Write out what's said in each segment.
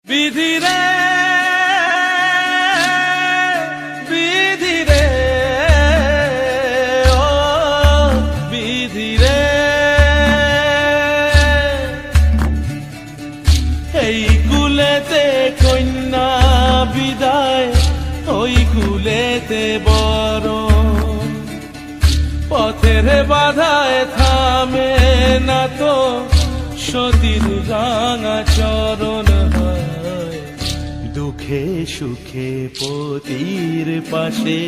বিধিরে বিধিরে ও বিধিরে এই কুলেতে কন্যা বিদায় ওই কুলেতে বড় পথের বাধায় থামে না তো সতীর রাঙা চরণ হয় দুঃখে সুখে পতির পাশে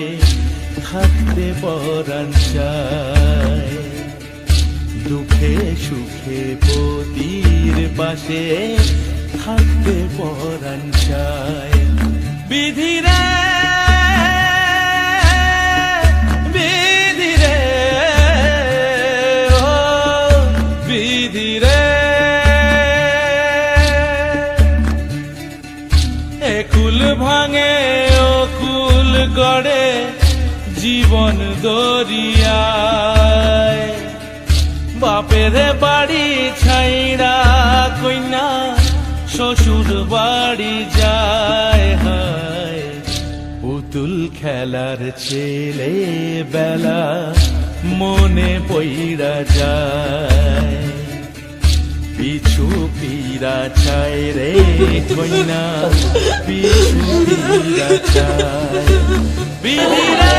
থাকতে পরাণ চায় দুঃখে সুখে পতির পাশে থাকতে পরাণ চায় বিধিরে বিধিরে ও বিধিরে কুল ভাঙে ও কুল গড়ে জীবন দরিয়ায় বাপের বাড়ি ছাইরা কইনা শ্বশুর বাড়ি যায় হায় পুতুল খেলার ছেলে বেলা মনে পইরা যায় পিছু পীরা চায় রে কইনা পিছু পীরা চায় বিধিরে